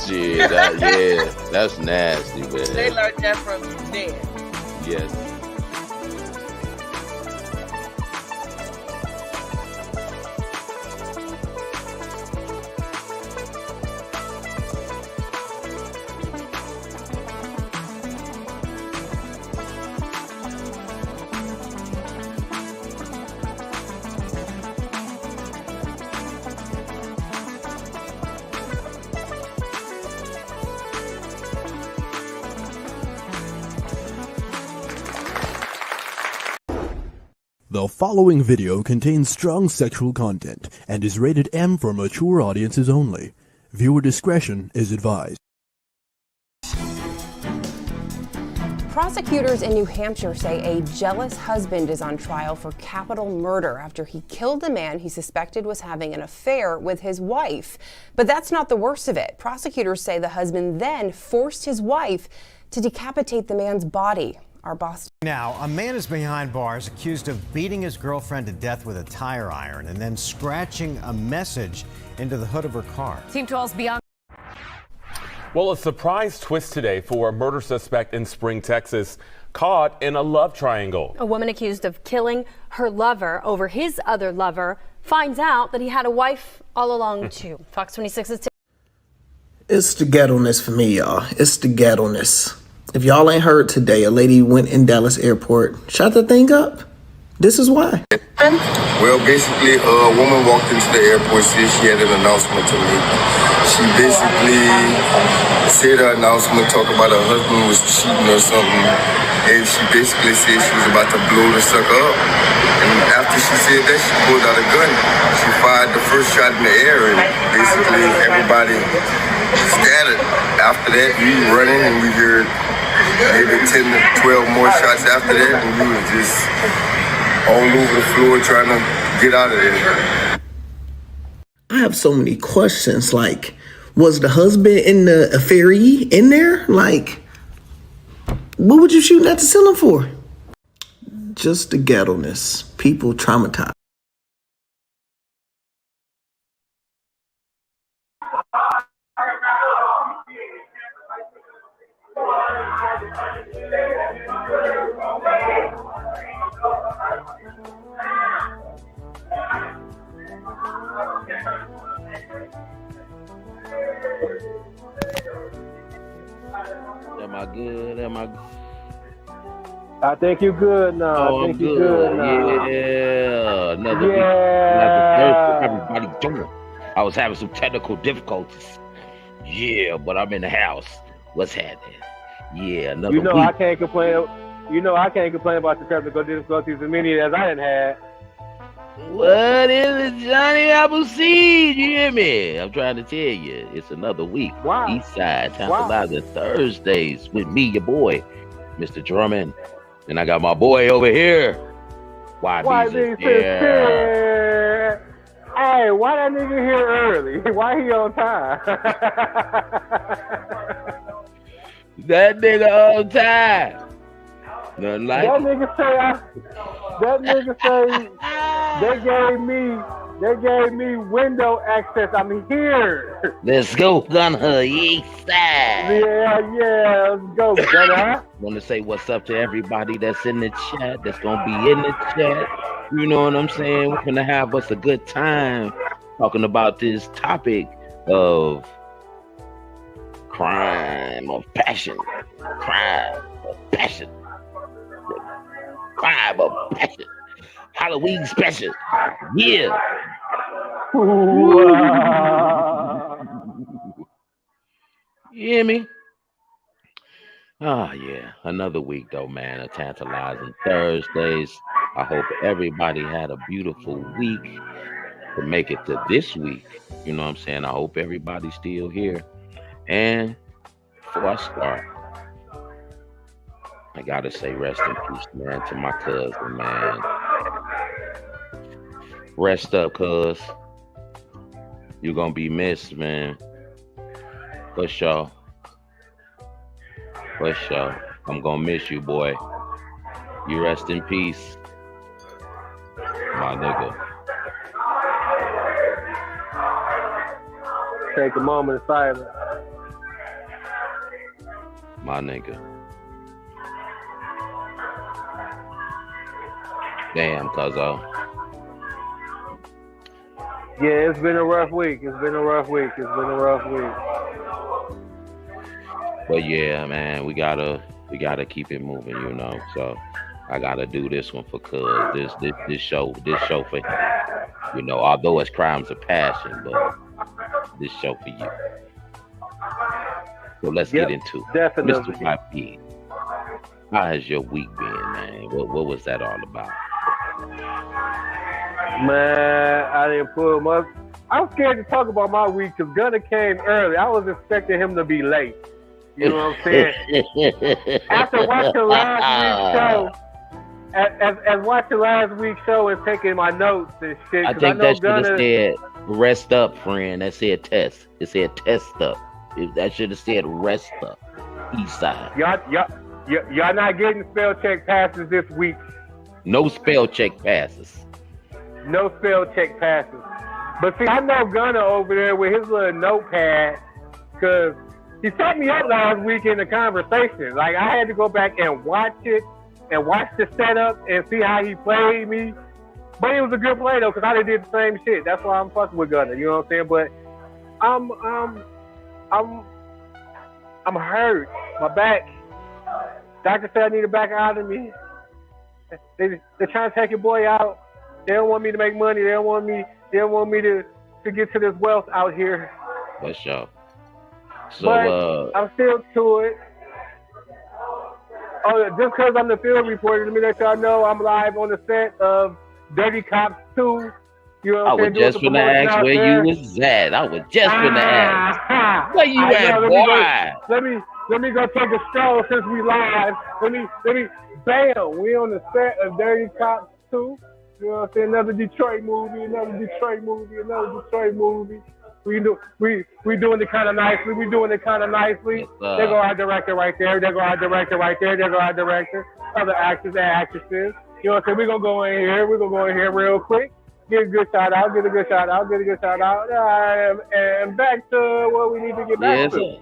Yeah, that's nasty, man. They learned that from Ned. Yes. The following video contains strong sexual content and is rated M for mature audiences only. Viewer discretion is advised. Prosecutors in New Hampshire say a jealous husband is on trial for capital murder after he killed the man he suspected was having an affair with his wife. But that's not the worst of it. Prosecutors say the husband then forced his wife to decapitate the man's body. Our Boston. Now, a man is behind bars accused of beating his girlfriend to death with a tire iron and then scratching a message into the hood of her car. Team 12's Beyond. Well, a surprise twist today for a murder suspect in Spring, Texas, caught in a love triangle. A woman accused of killing her lover over his other lover finds out that he had a wife all along too. Fox 26's It's the ghetto-ness for me, y'all. It's the ghetto-ness. If y'all ain't heard today, a lady went in Dallas airport, shot the thing up. This is why. Well, basically, a woman walked into the airport, said she had an announcement to make. She basically said her announcement, talk about her husband was cheating or something, and she basically said she was about to blow the sucker up. And after she said that, she pulled out a gun. She fired the first shot in the air, and basically everybody scattered. After that, we were running, and we heard maybe 10 to 12 more shots after that, and we were just all over the floor trying to get out of there. I have so many questions. Like, was the husband in the affair in there? Like, what would you shoot at the ceiling for? Just the ghetto-ness. People traumatized. Am I good? Am I good? I think you're good now. Oh, I think I'm you're good. good now. Yeah. Another week. Yeah. Everybody doing. I was having some technical difficulties. Yeah, but I'm in the house. What's happening? Yeah, another You know week. I can't complain. You know I can't complain about the technical difficulties as many as I didn't have. What is it, Johnny Appleseed? You hear me? I'm trying to tell you, it's another week. Wow. East Side Wow. Tantalizer Thursdays with me, your boy, Mr. Drummond. And I got my boy over here. YB here. Hey, why that nigga here early? Why he on time? That nigga on time. Nothing like That it. nigga say they gave me window access. I'm here. Let's go, Gunner, East Side. Yeah, let's go, Gunner. Want to say what's up to everybody that's in the chat, that's going to be in the chat. You know what I'm saying? We're going to have us a good time talking about this topic of crime, of passion. Crime of passion. Crime of passion. Halloween special. Yeah. You hear me? Oh, yeah. Another week, though, man. A tantalizing Thursdays. I hope everybody had a beautiful week to make it to this week. You know what I'm saying? I hope everybody's still here. And before I start, I got to say rest in peace, man, to my cousin, man. Rest up, cuz. You're going to be missed, man. For sure. For sure. I'm going to miss you, boy. You rest in peace, my nigga. Take a moment of silence. My nigga. Damn, cuzzo. Yeah, it's been a rough week. It's been a rough week. But yeah, man, we gotta keep it moving, you know. So I gotta do this one for cuz this show for him. You know, although it's crimes of passion, but this show for you. So let's get into it. Definitely. Mr. YP, how has your week been, man? What was that all about? Man, I didn't pull much. I'm scared to talk about my week because Gunna came early. I was expecting him to be late. You know what I'm saying? After watching last week's show and taking my notes and shit. I think that should have said rest up, friend. That said test. It said test up. That should have said rest up. East side. Y'all not getting spell check passes this week. No spell check passes. No spell check passes. But see, I know Gunna over there with his little notepad because he set me up last week in the conversation. Like, I had to go back and watch it and watch the setup and see how he played me. But it was a good play, though, because I did the same shit. That's why I'm fucking with Gunna, you know what I'm saying? But I'm hurt. My back. Doctor said I need a back out of me. They're trying to take your boy out. They don't want me to make money. They don't want me to get to this wealth out here. For sure. So, but I'm still to it. Oh, just because I'm the field reporter, let me let y'all know I'm live on the set of Dirty Cops 2. You know what I'm saying? I was just gonna ask where you was at. I was just gonna ask. Where you at, boy? Let me go take a stroll since we live. Let me bam. We on the set of Dirty Cops 2. You know what I'm saying? Another Detroit movie. We doing it kind of nicely. There go our director right there. Other actors and actresses. You know what I'm saying? We're going to go in here real quick. Get a good shout out. And back to what we need to get back to.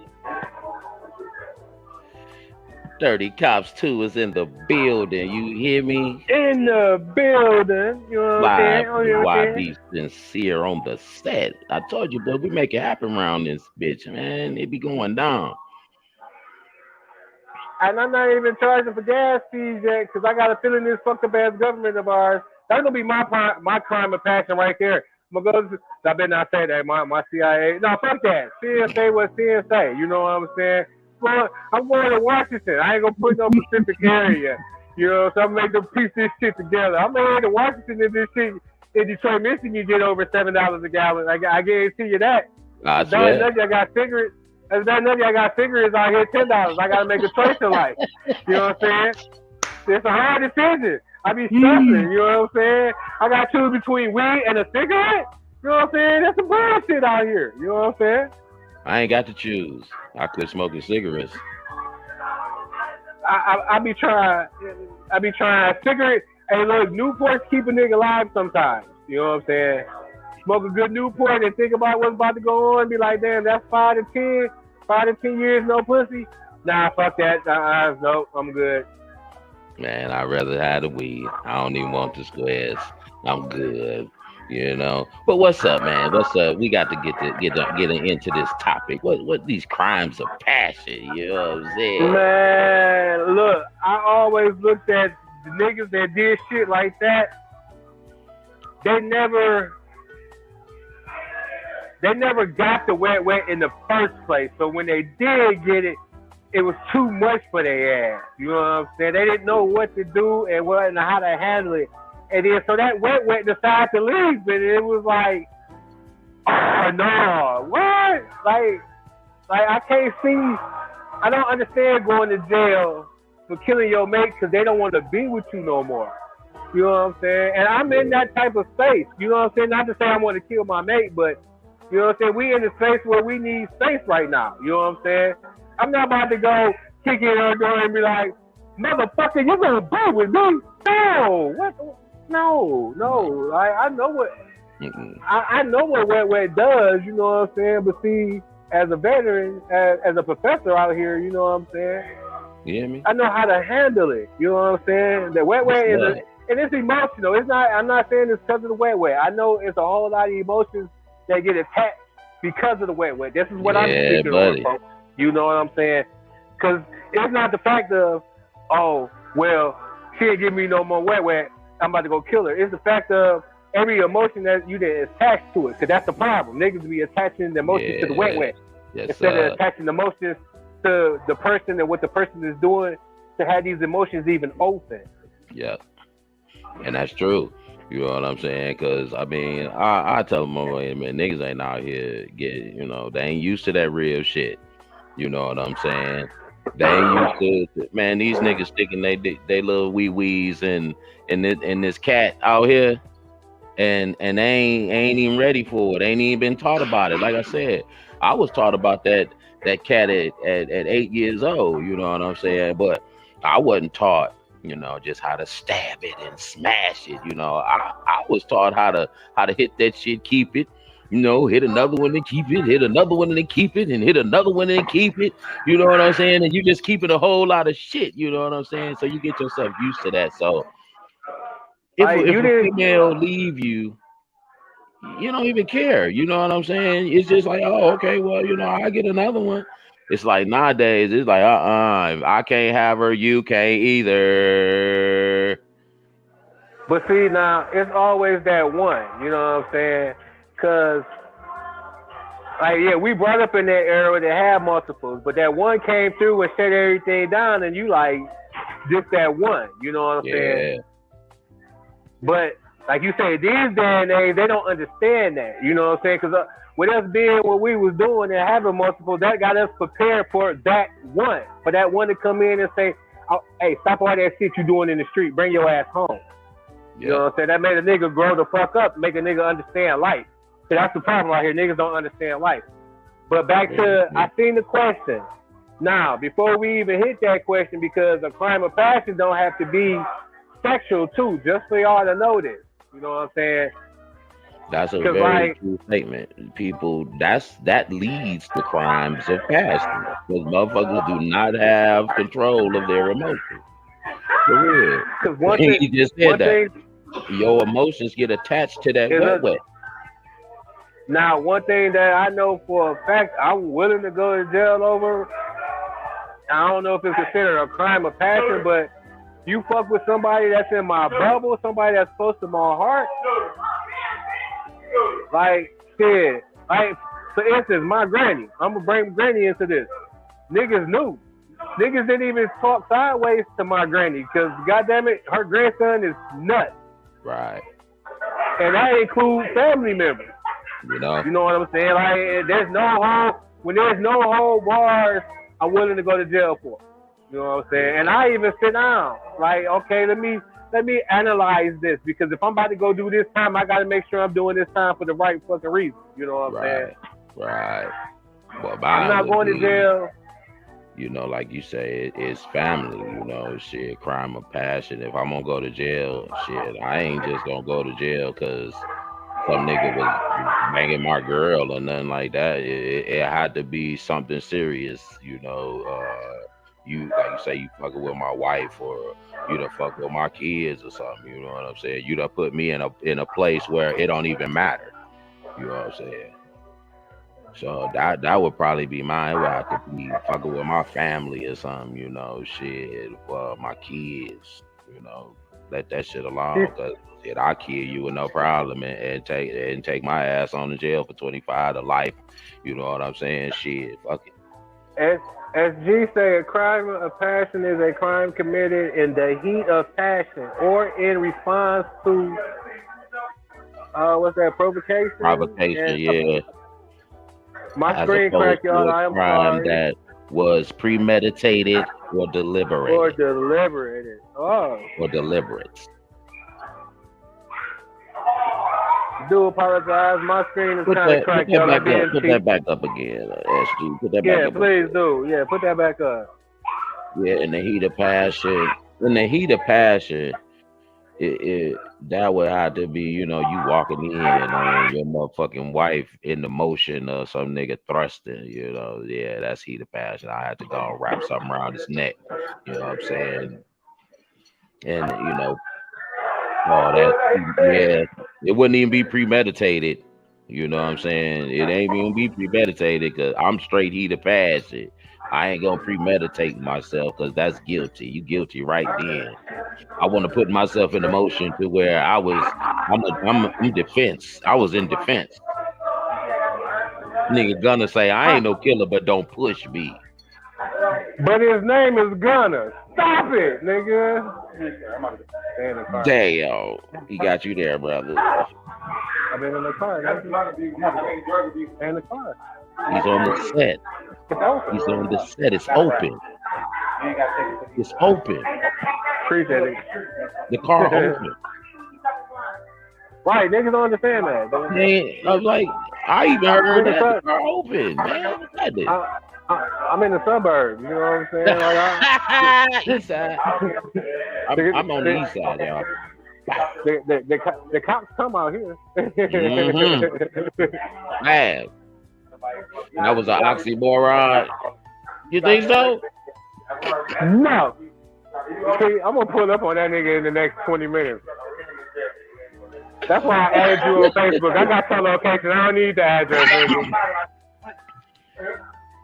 Dirty Cops 2 is in the building. You hear me? In the building. You know what I'm saying? Live YB Sincere on the set. I told you, but we make it happen around this bitch, man. It be going down. And I'm not even charging for gas fees yet because I got a feeling this fucked up ass government of ours. That's going to be my crime of passion right there. I better not say that. My CIA. No, fuck that. CSA was CSA. You know what I'm saying? Well, I'm going to Washington. I ain't gonna put no Pacific area. You know, so I'm gonna make them piece this shit together. I'm going to Washington and this shit in Detroit, Michigan, you get over $7 a gallon. I guarantee you that. I swear. None of y'all got cigarettes. None of y'all got cigarettes out here $10. I gotta make a choice in life. You know what I'm saying? It's a hard decision. I be stressing. You know what I'm saying? I got to choose between weed and a cigarette. You know what I'm saying? That's some bullshit out here. You know what I'm saying? I ain't got to choose. I quit smoking cigarettes. I be trying cigarette. Hey, look, Newports keep a nigga alive sometimes. You know what I'm saying? Smoke a good Newport and think about what's about to go on. Be like, damn, that's 5 to 10 years, no pussy. Nah, fuck that. Nope, I'm good. Man, I'd rather have the weed. I don't even want the squares. I'm good. You know. But what's up, man? What's up? We got to get into this topic. What these crimes of passion? You know what I'm saying? Man, look, I always looked at the niggas that did shit like that. They never got the wet in the first place. So when they did get it, it was too much for their ass. You know what I'm saying? They didn't know what to do and how to handle it. And then so that wet decided to leave, and it was like, oh no, what? Like I can't see. I don't understand going to jail for killing your mate because they don't want to be with you no more. You know what I'm saying? And I'm in that type of space. You know what I'm saying? Not to say I want to kill my mate, but you know what I'm saying? We in a space where we need space right now. You know what I'm saying? I'm not about to go kick in her door and be like, motherfucker, you're gonna be with me? No, what? No. I know what I know what wet does. You know what I'm saying? But see, as a veteran, as a professor out here, you know what I'm saying? You hear me? I know how to handle it. You know what I'm saying? The wet is and it's emotional. It's not. I'm not saying it's because of the wet. I know it's a whole lot of emotions that get attached because of the wet. This is what I'm speaking on, folks. You know what I'm saying? Because it's not the fact of, oh, well, she didn't give me no more wet. I'm about to go kill her. It's the fact of every emotion that you didn't attach to it. Because that's the problem. Niggas be attaching the emotions to the wet. Yes, instead of attaching the emotions to the person and what the person is doing to have these emotions even open. Yeah. And that's true. You know what I'm saying? Because, I mean, I tell them, man, niggas ain't out here they ain't used to that real shit. You know what I'm saying? They ain't used to, man, these niggas sticking they little wee-wees in this cat out here, and they ain't even ready for it. They ain't even been taught about it. Like I said, I was taught about that cat at 8 years old, you know what I'm saying? But I wasn't taught, just how to stab it and smash it. I was taught how to hit that shit, keep it, hit another one and keep it, hit another one and keep it, and hit another one and keep it. You know what I'm saying? And you just keeping a whole lot of shit. You know what I'm saying? So you get yourself used to that. So if a female leave you, you don't even care. You know what I'm saying? It's just like, oh, okay, well, I get another one. It's like nowadays, it's like, I can't have her, you can't either. But see, now, it's always that one, you know what I'm saying? Because, we brought up in that era that had multiples, but that one came through and shut everything down, and you like, just that one, you know what I'm saying? But, like you say, these day and age, they don't understand that, you know what I'm saying? Because with us being what we was doing and having multiple, that got us prepared for that one. For that one to come in and say, oh, hey, stop all that shit you doing in the street. Bring your ass home. You know what I'm saying? That made a nigga grow the fuck up, make a nigga understand life. So that's the problem right here. Niggas don't understand life. But back to, I seen the question. Now, before we even hit that question, because a crime of passion don't have to be sexual too, just for y'all to know this. You know what I'm saying? That's a very true statement. People, that leads to crimes of passion. Because motherfuckers do not have control of their emotions. For real. Because one thing, you just said that. Your emotions get attached to that wet. Now, one thing that I know for a fact, I'm willing to go to jail over. I don't know if it's considered a crime of passion, but you fuck with somebody that's in my bubble, somebody that's close to my heart. Like, shit. Like, for instance, my granny. I'm going to bring granny into this. Niggas knew. Niggas didn't even talk sideways to my granny because, goddamn it, her grandson is nuts. Right. And that includes family members. You know what I'm saying? Like, when there's no whole bars, I'm willing to go to jail for. You know what I'm saying? And I even sit down. Like, okay, let me analyze this, because if I'm about to go do this time, I got to make sure I'm doing this time for the right fucking reason. You know what I'm saying? Right. Well, I'm not going to jail. Like you say, it's family, shit, crime of passion. If I'm going to go to jail, shit, I ain't just going to go to jail because some nigga was banging my girl or nothing like that. It had to be something serious, you like you say you fucking with my wife or you done fuck with my kids or something. You know what I'm saying? You done put me in a place where it don't even matter. You know what I'm saying? So that would probably be mine. It would have to be fucking with my family or something, you know, shit, my kids, you know, let that shit alone. Cause shit, I'll kill you with no problem and take my ass on the jail for 25 to life. You know what I'm saying? Shit, fuck it. As G say, a crime of passion is a crime committed in the heat of passion or in response to what's that, provocation? Provocation, yeah. My screen crack, y'all. I am crime sorry. that was premeditated or deliberate. Or deliberate. Oh. Or deliberate. Do apologize. My screen is kind of cracked, y'all. Put that back up again, SG. Put that back up. Yeah, please do. Yeah, put that back up. Yeah, in the heat of passion. In the heat of passion, that would have to be, you know, you walking in on your motherfucking wife in the motion of some nigga thrusting, you know. Yeah, that's heat of passion. I had to go and wrap something around his neck, you know what I'm saying? And, you know, all that, yeah, it wouldn't even be premeditated, you know what I'm saying? It ain't even be premeditated because I'm straight heat of passion. I ain't gonna premeditate myself because that's guilty. You guilty right then. I want to put myself in motion to where I'm defense. I was in defense. Nigga gonna say I ain't no killer, but don't push me. But his name is Gunner. Stop it, nigga. Damn, he got you there, brother. I've been in the car. In the car. He's on the set. He's on the set. It's open. It's open. Appreciate it. The car open. Right, niggas don't understand that. Man, I was like, I even heard that the car open. Man, what's that? I'm in the suburbs. You know what I'm saying? Like, east side. I'm on the east side, y'all. The cops come out here. Man, that was an oxymoron. You think so? No. See, I'm gonna pull up on that nigga in the next 20 minutes. That's why I added you on Facebook. I got your location. I don't need the address, nigga.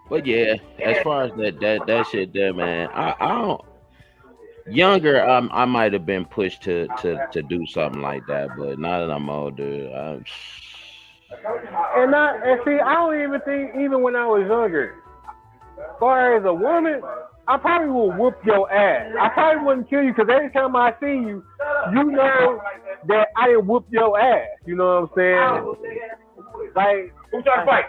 But yeah, as far as that shit there, man, I don't. Younger, I might have been pushed to do something like that, but now that I'm older, And see, I don't even think, even when I was younger, as far as a woman, I probably will whoop your ass. I probably wouldn't kill you because every time I see you, you know that I didn't whoop your ass. You know what I'm saying? Like, who's trying to fight?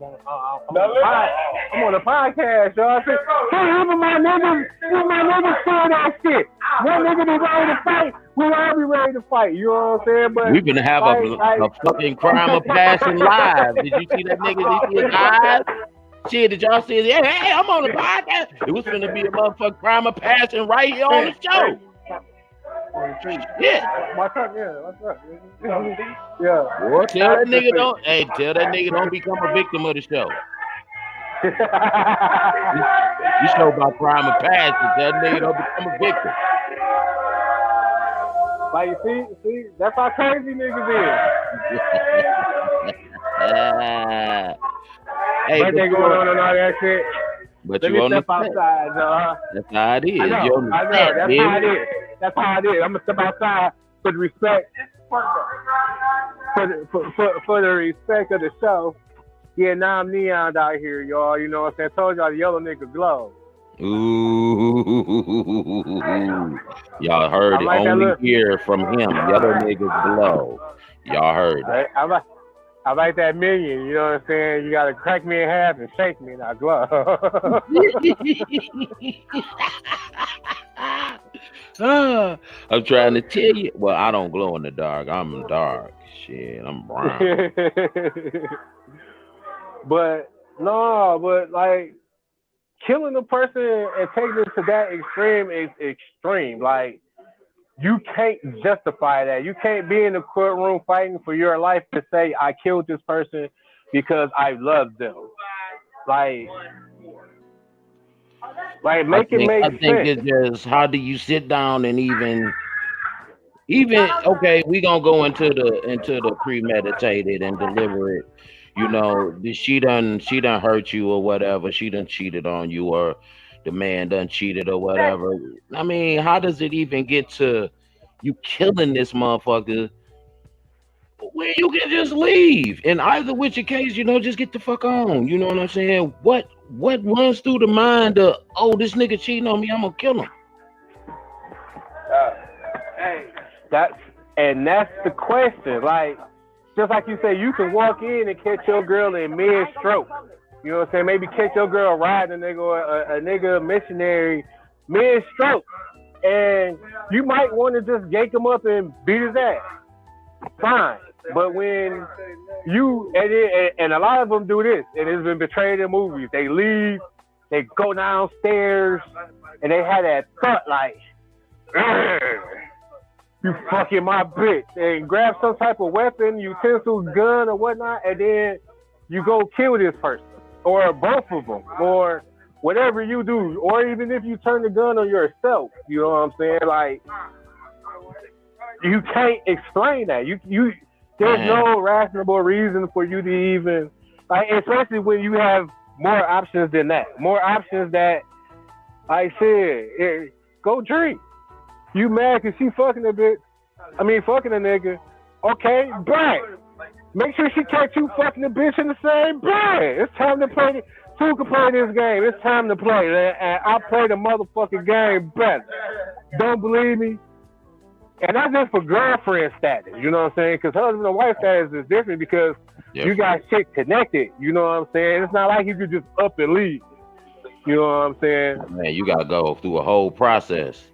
I'm on a podcast, y'all. Hey, my niggas say that shit. One nigga be ready to fight, we'll all be ready to fight. You know what I'm saying? But we're gonna have a fucking crime of passion live. Did you see that nigga? Did you see his eyes? Shit, did y'all see it? Hey, I'm on the podcast. It was gonna be a motherfucking crime of passion right here on the show. Yeah. What's up? Yeah. Well, tell that nigga don't become a victim of the show. You show about crime of passion. Tell that nigga don't become a victim. Like, see, that's how crazy niggas is. Hey, but they going on and all that shit. But let you me on step the outside, y'all. That's how it is. I know. That's how it is. I'm gonna step outside for the respect, for the respect of the show. Yeah, now I'm neon out here, y'all. You know what I'm saying? I told y'all the yellow nigga glow. Ooh, y'all heard it only here from him. Yellow niggas glow. Y'all heard it. I like that million, you know what I'm saying? You gotta crack me in half and shake me and I glow. I'm trying to tell you. Well, I don't glow in the dark. I'm dark. Shit, I'm brown. But like killing a person and taking it to that extreme is extreme. Like, you can't justify that. You can't be in the courtroom fighting for your life to say, I killed this person because I love them. Like, Like, make it make I think sense. it's just how do you sit down and even okay, we gonna go into the premeditated and deliberate. You know, she done hurt you or whatever. She done cheated on you, or the man done cheated or whatever. I mean, how does it even get to you killing this motherfucker where you can just leave? In either which case, you know, just get the fuck on. You know what I'm saying? What runs through the mind of, oh, this nigga cheating on me, I'm gonna kill him? That's the question. Like, just like you say, you can walk in and catch your girl in mid-stroke. You know what I'm saying? Maybe catch your girl riding a nigga or a nigga missionary mid-stroke. And you might want to just yank him up and beat his ass. Fine. But when you, and a lot of them do this, and it's been portrayed in movies. They leave, they go downstairs, and they have that thought like, you fucking my bitch, and grab some type of weapon, utensils, gun, or whatnot, and then you go kill this person, or both of them, or whatever you do, or even if you turn the gun on yourself, you know what I'm saying? Like, you can't explain that. There's no rational reason for you to even, like, especially when you have more options than that. More options that, like I said, go drink. You mad because she fucking a bitch? I mean, fucking a nigga. Okay, bang. Make sure she catch you fucking a bitch in the same bang. It's time to play. Who can play this game? It's time to play. And I play the motherfucking game better. Don't believe me? And that's just for girlfriend status. You know what I'm saying? Because husband and wife status is different because you got shit connected. You know what I'm saying? It's not like you could just up and leave. You know what I'm saying? Man, you gotta go through a whole process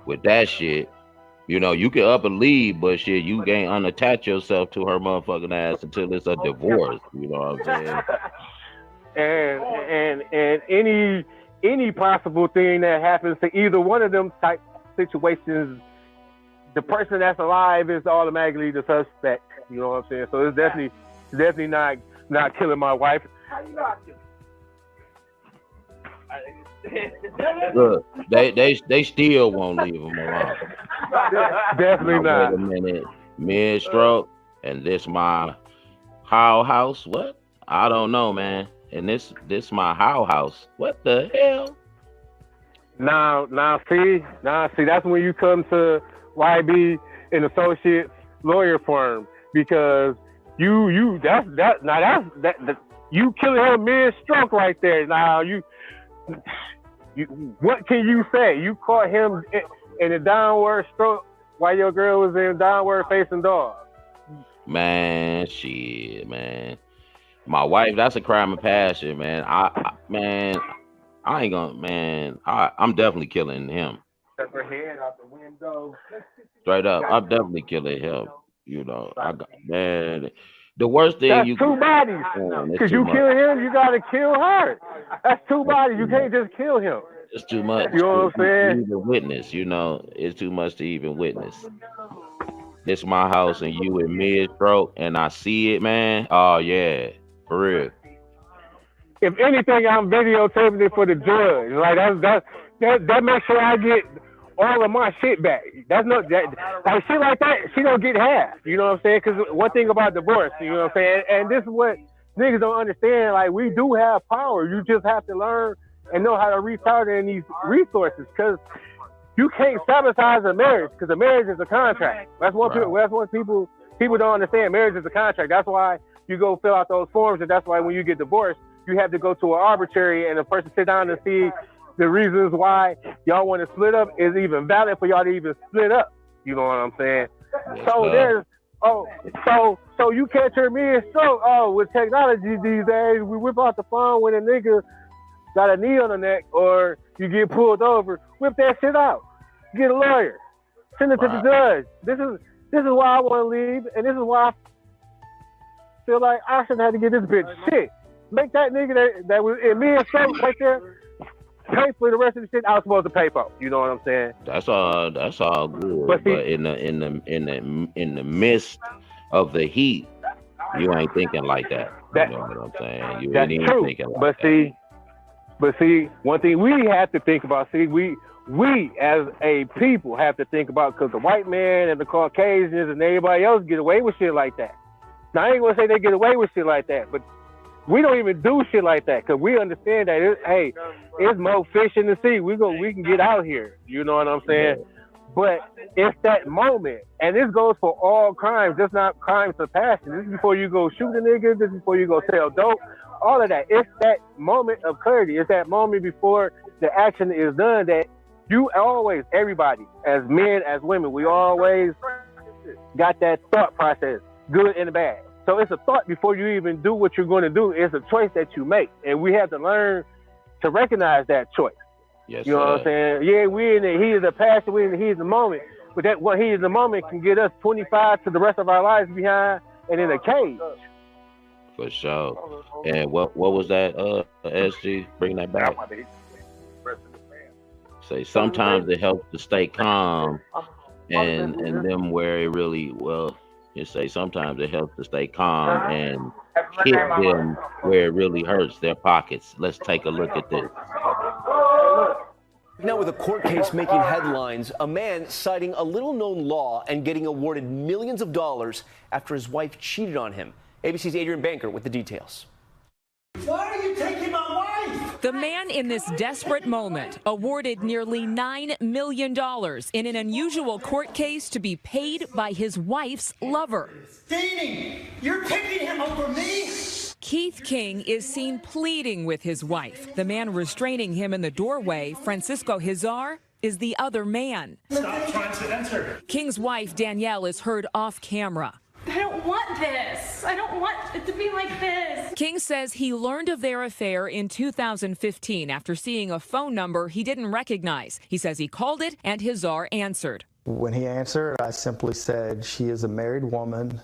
with that shit. You know, you can up and leave, but shit, you can't unattach yourself to her motherfucking ass until it's a divorce. You know what I'm saying? And any possible thing that happens to either one of them type situations, the person that's alive is automatically the suspect. You know what I'm saying? So it's definitely not killing my wife. Look, they still won't leave him alone. Definitely not. Wait a minute, mid-stroke, and this my how house? What? I don't know, man. And this my how house? What the hell? Now see, that's when you come to YB and Associates lawyer firm, because you killing him mid-stroke right there. Now you what can you say? You caught him in a downward stroke while your girl was in downward facing dog. Man, shit, man. My wife, that's a crime of passion, man. I ain't gonna, man. I'm definitely killing him. Step her head out the window. Straight up, I'm definitely killing him. You know, man. The worst thing that's two bodies. Because you kill him, you gotta kill her. That's two bodies. You can't just kill him. It's too much. You know what I'm saying? Even witness, you know, it's too much to even witness. This my house and you in mid-stroke and I see it, man. Oh yeah, for real. If anything, I'm videotaping it for the judge. Like that makes sure I get all of my shit back. That's not that, like shit like that. She don't get half. You know what I'm saying? Because one thing about divorce, you know what I'm saying, and this is what niggas don't understand. Like, we do have power. You just have to learn and know how to reach out in these resources. Because you can't sabotage a marriage, because a marriage is a contract. That's what people don't understand. Marriage is a contract. That's why you go fill out those forms, and that's why when you get divorced, you have to go to an arbitrary and a person sit down and see the reasons why y'all want to split up is even valid for y'all to even split up. You know what I'm saying? So so you catch her mid-stroke. Oh, with technology these days, we whip out the phone when a nigga got a knee on the neck or you get pulled over. Whip that shit out. Get a lawyer. Send it to the judge. This is why I want to leave, and this is why I feel like I shouldn't have to get this bitch shit. Make that nigga that was in mid-stroke right there pay for the rest of the shit I was supposed to pay for. You know what I'm saying? That's all good. But in the midst of the heat, you ain't thinking like that. You know what I'm saying? You ain't even thinking like that. But see, one thing we have to think about, we as a people have to think about, because the white man and the Caucasians and everybody else get away with shit like that. Now, I ain't gonna say they get away with shit like that, but we don't even do shit like that, because we understand that, it's more fish in the sea. We can get out here. You know what I'm saying? But it's that moment, and this goes for all crimes. It's not crimes of passion. This is before you go shoot a nigga. This is before you go sell dope. All of that. It's that moment of clarity. It's that moment before the action is done that you always, everybody, as men, as women, we always got that thought process, good and bad. So it's a thought before you even do what you're going to do. It's a choice that you make, and we have to learn to recognize that choice. Yes, you know what I'm saying? Yeah, we in the heat of the passion, we in the heat of the moment, but that what heat of the moment can get us 25 to the rest of our lives behind and in a cage. For sure. And what was that, SG? Bring that back. Say sometimes it helps to stay calm, and them where it really, you say sometimes it helps to stay calm and hit them where it really hurts, their pockets. Let's take a look at this. Now, with a court case making headlines, a man citing a little-known law and getting awarded millions of dollars after his wife cheated on him. ABC's Adrian Banker with the details. Why are you taking my wife? The man in this desperate moment awarded nearly $9 million in an unusual court case to be paid by his wife's lover. Steenie, you're picking him over me? Keith King is seen pleading with his wife. The man restraining him in the doorway, Francisco Hizar, is the other man. Stop trying to enter. King's wife, Danielle, is heard off camera. I don't want this. I don't want it to be like this. King says he learned of their affair in 2015 after seeing a phone number he didn't recognize. He says he called it and Hizar answered. When he answered, I simply said, she is a married woman.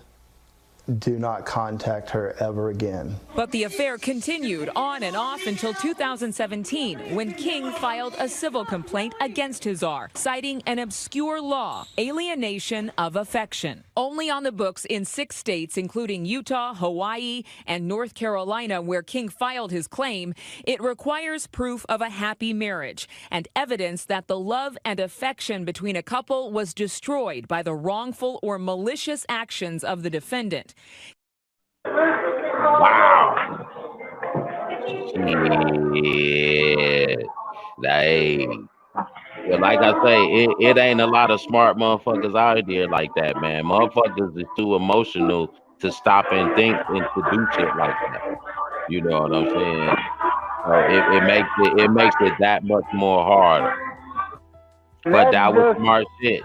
Do not contact her ever again. But the affair continued on and off until 2017, when King filed a civil complaint against Hizar, citing an obscure law, alienation of affection. Only on the books in 6 states, including Utah, Hawaii, and North Carolina, where King filed his claim, it requires proof of a happy marriage and evidence that the love and affection between a couple was destroyed by the wrongful or malicious actions of the defendant. Wow. Shit. Like I say, it ain't a lot of smart motherfuckers out there like that, man. Motherfuckers is too emotional to stop and think and to do shit like that. You know what I'm saying? It makes it that much more harder. But that was smart shit.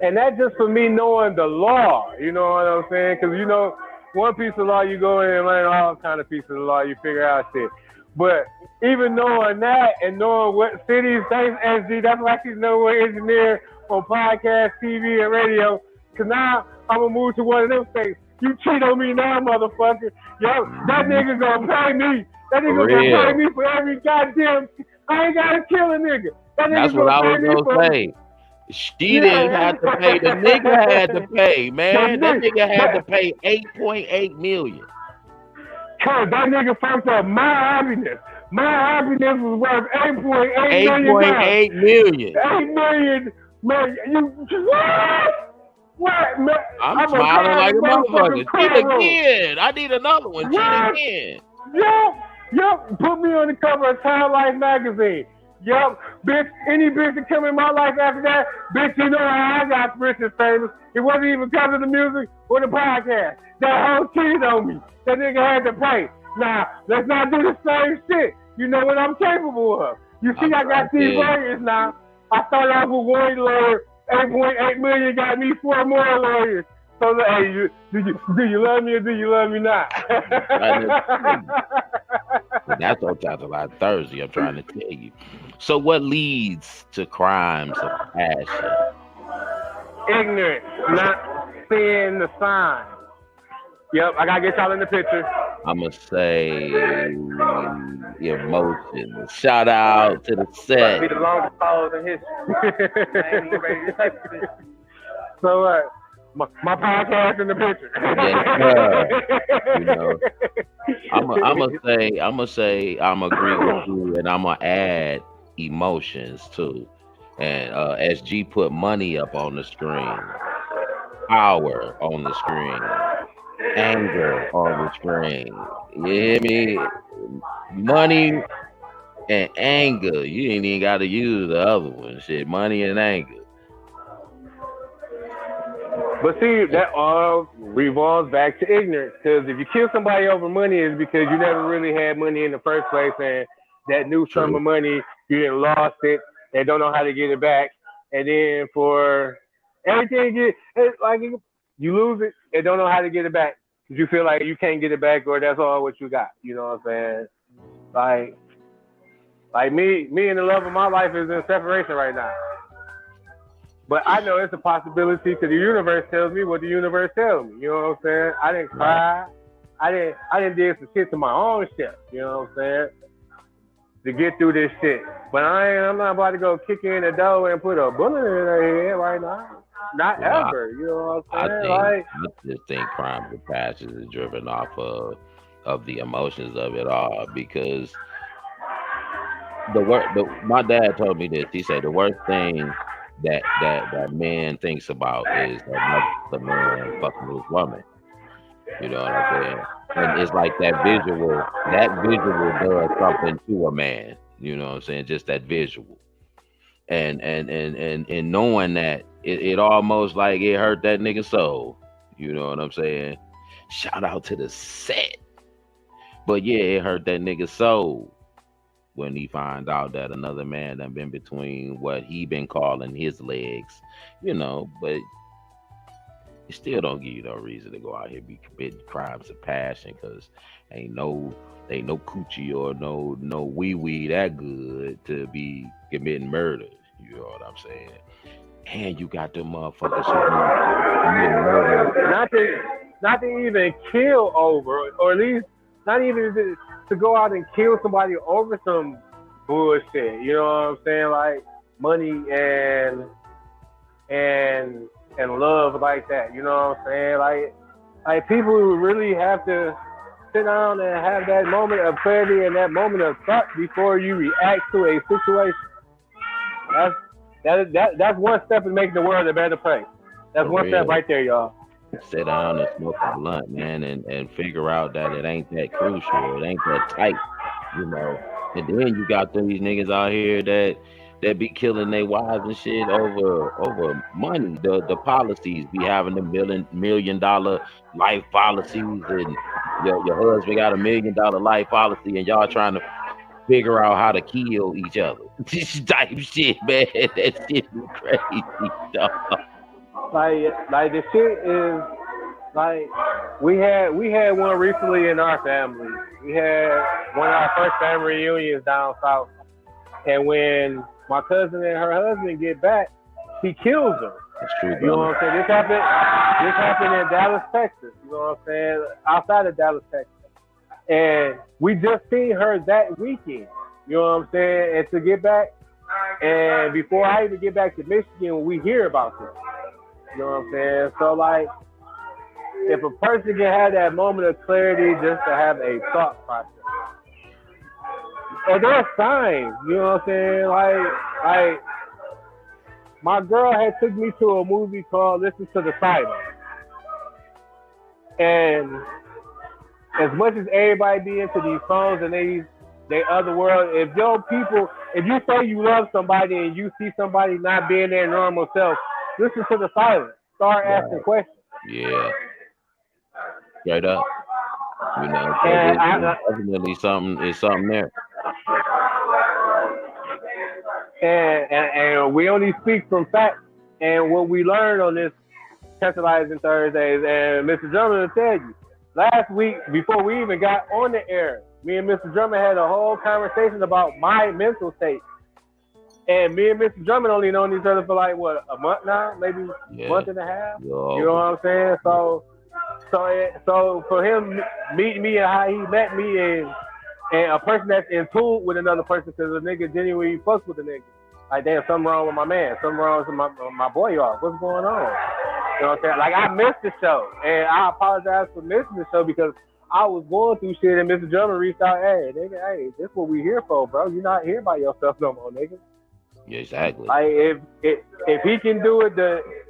And that's just for me knowing the law, you know what I'm saying? Because, you know, one piece of law, you go in and learn all kind of pieces of law, you figure out shit. But even knowing that and knowing what cities, thanks SG, that's why she's number one engineer on podcast, TV, and radio. Because now I'm going to move to one of them states. You cheat on me now, motherfucker. Yo, that nigga going to pay me. That nigga going to pay me for every goddamn, I ain't got to kill a nigga. That's what I was going to say. She didn't have to pay. The nigga had to pay, man. That nigga had to pay $8.8 million. Cause that nigga fucked up my happiness. My happiness was worth $8.8 million. $8 million, man. You what? Man? I'm smiling like a motherfucker. Cheat again. I need another one. Cheat again. Yup. Put me on the cover of Time Life magazine. Yup, bitch, any bitch that come in my life after that, bitch, you know how I got Christian famous. It wasn't even because of the music or the podcast. That whole cheated on me. That nigga had to pay. Now, let's not do the same shit. You know what I'm capable of. You see, I got these lawyers now. I started off with one lawyer, $8.8 million, got me 4 more lawyers. So, hey, do you love me or do you love me not? That's on Tantalize Thursday, I'm trying to tell you. So what leads to crimes of passion? Ignorance, not seeing the signs. Yep, I got to get y'all in the picture. I'm going to say emotion. Shout out to the set. Be the longest pause in history. So my podcast in the picture. Yes, you know, I'm gonna say I'm agree with you, and I'm gonna add emotions too. And SG put money up on the screen, power on the screen, anger on the screen. You hear me? Money and anger. You ain't even got to use the other one. Shit, money and anger. But see, that all revolves back to ignorance. Because if you kill somebody over money, it's because you never really had money in the first place, and that new sum of money, you didn't lost it, and don't know how to get it back. And then for everything, you lose it and don't know how to get it back. Because you feel like you can't get it back, or that's all what you got. You know what I'm saying? Like me and the love of my life is in separation right now. But I know it's a possibility because the universe tells me what the universe tells me. You know what I'm saying? I didn't cry. I didn't do some shit to my own shit. You know what I'm saying? To get through this shit. But I'm not about to go kick in the door and put a bullet in her head right now. Not ever. You know what I'm saying? I just think crime of passion is driven off of the emotions of it all, because my dad told me this. He said the worst thing that man thinks about is the man fucking his woman. You know what I'm saying? And it's like that visual does something to a man. You know what I'm saying? Just that visual. And knowing that it almost like it hurt that nigga's soul. You know what I'm saying? Shout out to the set. But yeah, it hurt that nigga's soul when he find out that another man done been between what he been calling his legs, you know, but it still don't give you no reason to go out here be committing crimes of passion, because ain't no coochie or no wee that good to be committing murder. You know what I'm saying? And you got them motherfuckers committing murder. Not to even kill over, or at least not even to go out and kill somebody over some bullshit. You know what I'm saying? Like money and love like that. You know what I'm saying? Like people who really have to sit down and have that moment of clarity and that moment of thought before you react to a situation. That's one step in making the world a better place. That's one step right there, y'all. Sit down and smoke a blunt, man, and figure out that it ain't that crucial, it ain't that tight, you know. And then you got these niggas out here that be killing their wives and shit over money. The policies be having them $1 million life policies, and your husband got $1 million life policy, and y'all trying to figure out how to kill each other. This type shit, man. That shit is crazy, dog. Like the shit is like we had one recently in our family. We had one of our first family reunions down south, and when my cousin and her husband get back, he kills her. That's true, you know what I'm saying? This happened in Dallas, Texas. You know what I'm saying? Outside of Dallas, Texas, and we just seen her that weekend. You know what I'm saying? And to get back, and before I even get back to Michigan, we hear about this. You know what I'm saying? So, like, if a person can have that moment of clarity just to have a thought process. And there's signs, you know what I'm saying? Like, my girl had took me to a movie called Listen to the Silence. And as much as everybody be into these songs and they other world, if you say you love somebody and you see somebody not being their normal self, listen to the silence. Start asking questions. Yeah. Straight up. You know, definitely something there. And we only speak from facts and what we learned on this Tantalizing Thursdays. And Mr. Drummond will tell you, last week, before we even got on the air, me and Mr. Drummond had a whole conversation about my mental state. And me and Mr. Drummond only known each other for like, what, a month now? Maybe a month and a half? Yo. You know what I'm saying? So for him meeting me and how he met me and a person that's in tune with another person, because a nigga genuinely fucks with a nigga. Like, damn, something wrong with my man. Something wrong with my boy, y'all. What's going on? know what I'm saying? Like, I missed the show, and I apologize for missing the show because I was going through shit, and Mr. Drummer reached out, hey, nigga, hey, this what we here for, bro. You're not here by yourself no more, nigga. Yeah, exactly. Like, if he can do it,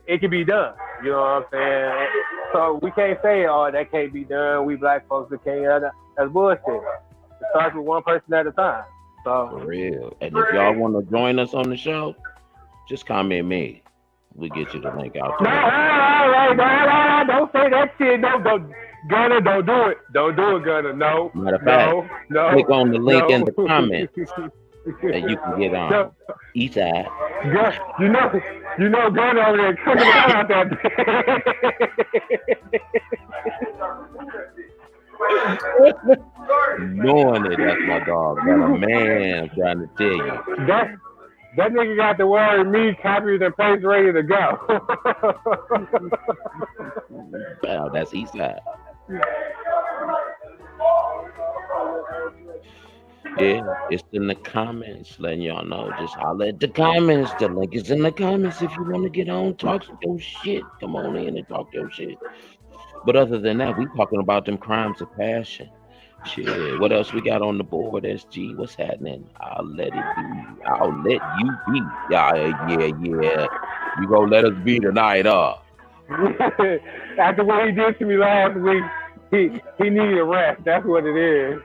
it can be done. You know what I'm saying? So we can't say, oh, that can't be done. We black folks that can't. That's bullshit. It starts with one person at a time. So for real. And if y'all want to join us on the show, just comment me. We'll get you the link out. No, don't say that shit. Don't, Gunner, don't do it. Don't do it, Gunner. No. Matter of fact, no. click on the link in the comments. And you can get on each side. You know, Gunner over there cooking out that. Knowing it, that's my dog. Got a man, I'm trying to tell you. That nigga got the word me copied and paste ready to go. Wow, that's east side. Yeah, it's in the comments, letting y'all know. Just holler at the comments. The link is in the comments if you want to get on, talk your shit. Come on in and talk your shit. But other than that, we talking about them crimes of passion. Shit, what else we got on the board, SG? What's happening? I'll let it be. I'll let you be. Yeah. You gonna let us be tonight, After what he did to me last week, he needed a rest. That's what it is.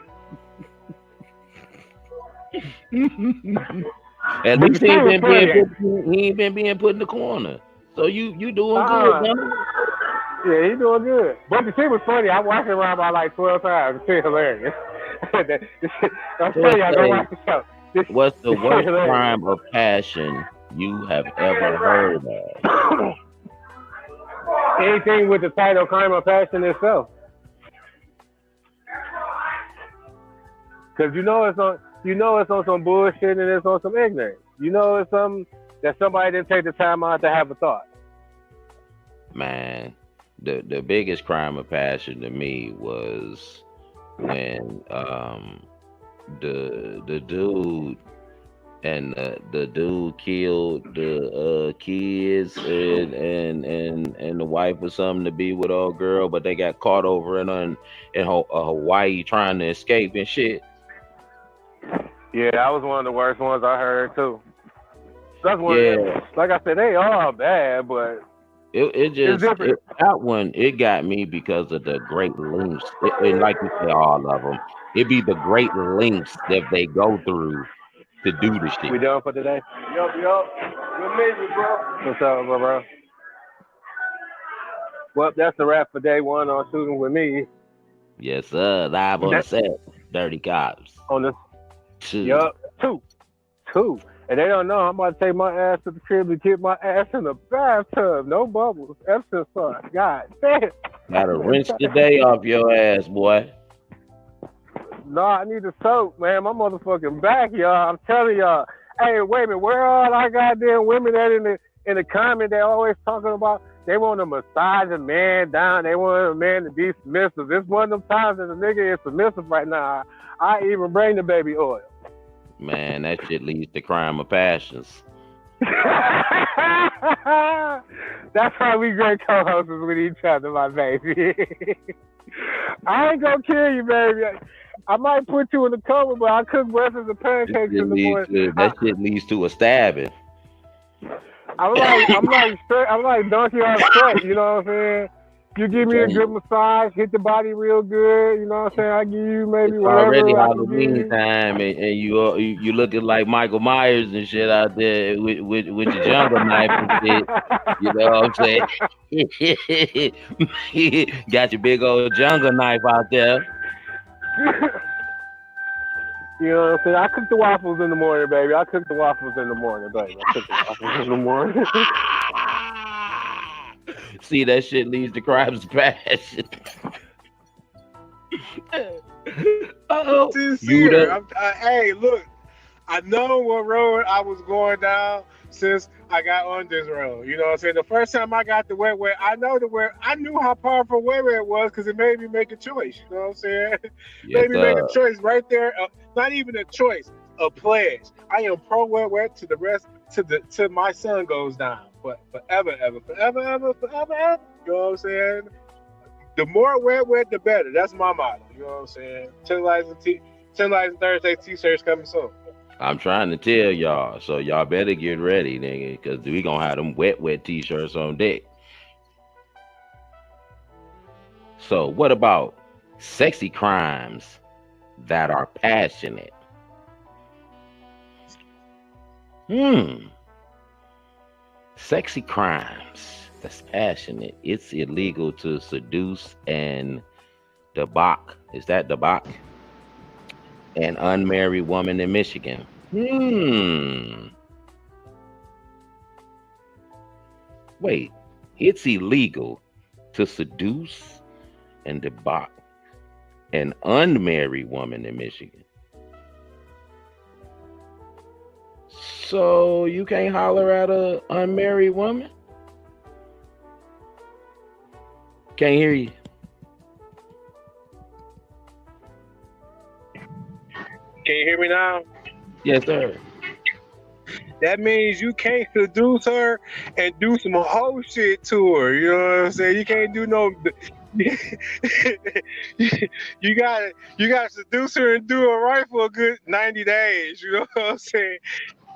At least he ain't been being put in the corner. So you doing good, man. Yeah, he doing good. But the shit was funny. I watched it around by like 12 times. It's hilarious. I'm telling y'all, go watch the show. What's the worst crime of passion you have ever heard of? Anything with the title crime of passion itself. Because you know it's on some bullshit and it's on some ignorance. You know it's something that somebody didn't take the time out to have a thought. Man, the biggest crime of passion to me was when the dude and the dude killed the kids and the wife was something to be with old girl, but they got caught over in Hawaii trying to escape and shit. Yeah, that was one of the worst ones I heard too. That's one. Yeah. Like I said, they all bad, but that one got me because of the great lengths. And like you say, all of them. It be the great lengths that they go through to do the shit. We done for today? Yup. Good meeting, bro. What's up, bro? Well, that's the wrap for day one on Shooting With Me. Yes, sir. Live on the set. Dirty Cops. On the 2. Yup, 2. And they don't know I'm about to take my ass to the crib and get my ass in the bathtub. No bubbles. Epsom salt. God damn. Gotta rinse the day off your ass, boy. No, I need the soap, man. My motherfucking back, y'all. I'm telling y'all. Hey, wait a minute. Where are all our goddamn women that in the comment they always talking about? They want to massage a man down. They want a man to be submissive. It's one of them times that a nigga is submissive right now. I even bring the baby oil. Man, that shit leads to crime of passions. That's why we great co-hosts with each other, my baby. I ain't gonna kill you, baby. I might put you in the coma, but I cook breakfast and pancakes in the morning. That shit leads to a stabbing. I'm like donkey on straight, you know what I'm saying? You give me a good massage, hit the body real good, you know what I'm saying? I give you maybe it's whatever. Already Halloween time, and you looking like Michael Myers and shit out there with your jungle knife and shit. You know what I'm saying? Got your big old jungle knife out there. You know what I'm saying? I cook the waffles in the morning, baby. I cook the waffles in the morning, baby. See, that shit leads to crimes of passion. I'm sincere. Hey, look, I know what road I was going down since I got on this road. You know what I'm saying? The first time I got the wet, I knew how powerful wet was because it made me make a choice. You know what I'm saying? Yes, made me make a choice right there. Not even a choice, a pledge. I am pro wet to the rest till my sun goes down. forever, ever. You know what I'm saying? The more wet, the better. That's my motto. You know what I'm saying? 10 Lights and Thursday t-shirts coming soon. I'm trying to tell y'all, so y'all better get ready, nigga, because we gonna have them wet t-shirts on deck. So what about sexy crimes that are passionate? Sexy crimes that's passionate. It's illegal to seduce and debauch. Is that debauch? An unmarried woman in Michigan. Wait, it's illegal to seduce and debauch an unmarried woman in Michigan. So you can't holler at a unmarried woman? Can't hear you. Can you hear me now? Yes, sir. That means you can't seduce her and do some whole shit to her. You know what I'm saying? You can't do no. you gotta seduce her and do her right for a good 90 days. You know what I'm saying?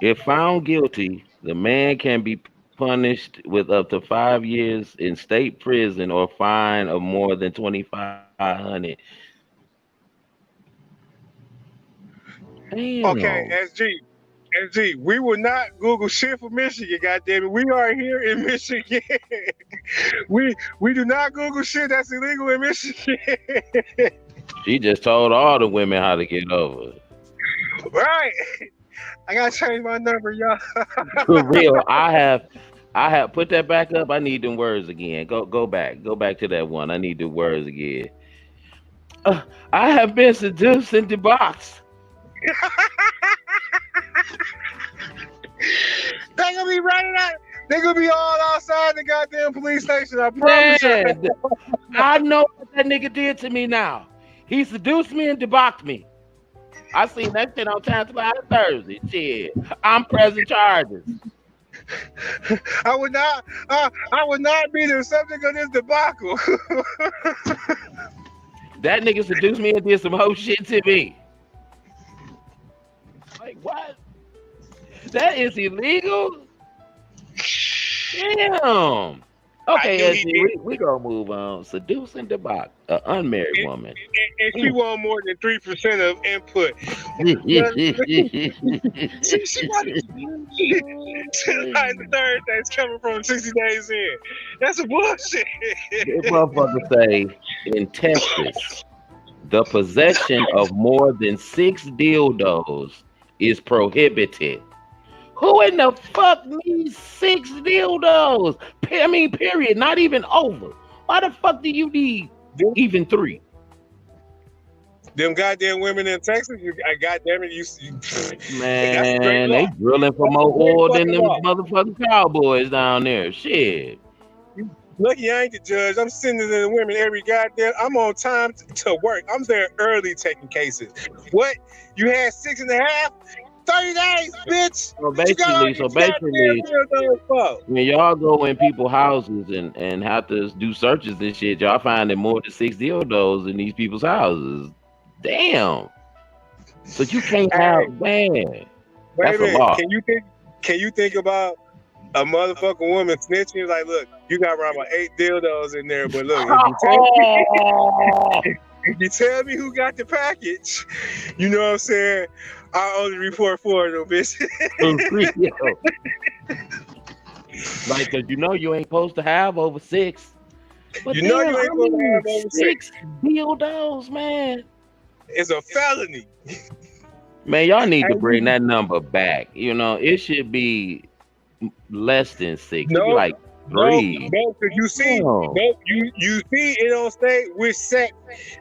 If found guilty, the man can be punished with up to 5 years in state prison or fine of more than $2,500. Damn. Okay, SG, we will not Google shit for Michigan, goddammit. We are here in Michigan. we do not Google shit that's illegal in Michigan. She just told all the women how to get over. Right. I gotta change my number, y'all. For real, I have put that back up. I need them words again. Go back to that one. I need the words again. I have been seduced and debauched. They gonna be running out. They gonna be all outside the goddamn police station. I promise you. I know what that nigga did to me now. He seduced me and debauched me. I seen that shit on Tantalizing Thursday. Shit, I'm pressing charges. I would not be the subject of this debacle. That nigga seduced me and did some whole shit to me. Like what? That is illegal? Damn. Okay, we gonna move on. Seduce and debauch an unmarried woman. And she won more than 3% of input. Thursday's coming from 60 days in. That's a bullshit. This motherfucker say in Texas, the possession of more than 6 dildos is prohibited. Who in the fuck needs 6 dildos? I mean, period. Not even over. Why the fuck do you need even 3? Them goddamn women in Texas, goddamn it, man, they drilling for more oil than them motherfucking cowboys down there. Shit. Lucky I ain't the judge. I'm sending the women every goddamn. I'm on time to work. I'm there early taking cases. What? You had 6.5? 30 days, bitch. So basically, when y'all go in people's houses and have to do searches and shit, y'all finding more than 6 dildos in these people's houses. Damn. So you can't have, man. That's a law. Can you think about a motherfucking woman snitching? Like, look, you got around about 8 dildos in there, but look, if you tell me who got the package, you know what I'm saying? I only report 4 of them, bitch. Like, cause you know you ain't supposed to have over 6. But you know you ain't supposed to have over 6 dildos, man. It's a felony. Man, y'all need to bring that number back. You know, it should be less than 6. It'd be like 3. No, because you see, you see it on state which sex